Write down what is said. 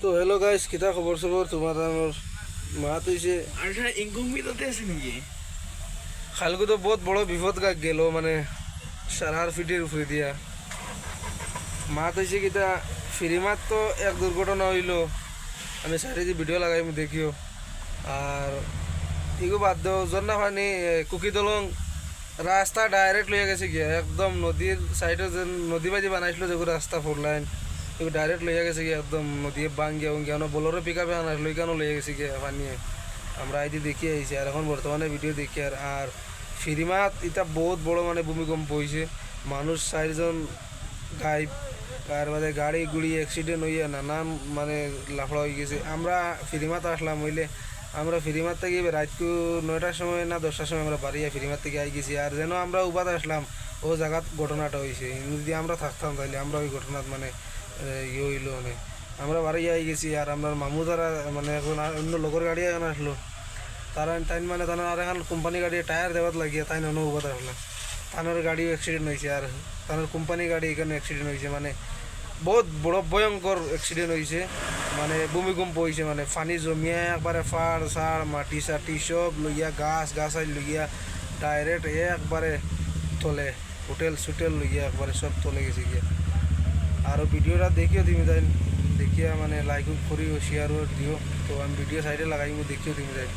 তো hello' guys, কিতা খবৰ চবৰ তোমাৰ? মোৰ মাত হৈছে আচ্ছা ইনকমিতে আছে নাকি? খালকো তো বহুত বড় বিপদ গেল, মানে সারার ফিটির উপরে দিয়া মাত হয়েছে কিতা ফিরিমাত তো এক দুর্ঘটনা হইল। আমি সাইডে ভিডিও লাগাই দেখিও। আর ইগো বাদ দেও জন্না পানি কুকি দলং রাস্তা ডাইরেক্ট লইয়া গেছে গিয়া, একদম নদীর সাইডে যে নদী বাজি বানাইছিল যেগুলো রাস্তা ফোর লাইন, এগুলো ডাইরেক্ট লইয়া গেছে গিয়া, একদম নদী বাং গিয়া গিয়া বলোরও পিক আপে আনার লইকানো লইয়া গেছে গিয়া পানিয়ে। আমরা আইদি দেখি আইছি আর এখন বর্তমানে ভিডিও দেখি। আর ফিরিমাত এটা বহুত বড় মানে ভূমিকম্প হয়েছে, মানুষ 4জন গায়েব, তার বাদে গাড়ি গুড়ি অ্যাক্সিডেন্ট হইয়া নানান মানে লাফড়া হয়ে গেছে। আমরা ফিরিমাত আসলাম হইলে আমরা ফিরিমার থেকে রাতকু 9টার সময় না 10টার সময় আমরা বাড়িয়া ফিরিমার থেকে আই গেছি। আর যেন আমরা উবাদ আসলাম ও জায়গাত ঘটনাটা হয়েছে, যদি আমরা থাকতাম তাইলে আমরা ওই ঘটনাত মানে ইয়ে হইলো মানে আমরা বাড়ি আই গেছি। আর আমার মামু তারা মানে এখন অন্য লোকের গাড়ি এখন আসলো, তারা তাই মানে তার আর এখন কোম্পানি গাড়ি টায়ার দেওয়ার লাগিয়ে তাই নন উবাদ আসলাম। তানোর গাড়িও অ্যাক্সিডেন্ট হয়েছে, আর তানোর কোম্পানি গাড়ি এখানে অ্যাক্সিডেন্ট হয়েছে, মানে বহুত বড় ভয়ঙ্কর অ্যাক্সিডেন্ট হয়েছে। মানে ভূমিকম্প হয়েছে, মানে পানি জমিয়া একবারে ফাড় সাড় মাটি সাটি সব লইয়া গাছ গাছাই লইয়া ডাইরেক্ট একবারে তলে হোটেল সুটেল লইয়া একবারে সব তলে গেছে গিয়া। আরও ভিডিওটা দেখিও তুমি তাই দেখিয়া মানে লাইক করিও শেয়ারও দিও। তো আমি ভিডিও সাইডে লাগাইব দেখিও তুমি তাই।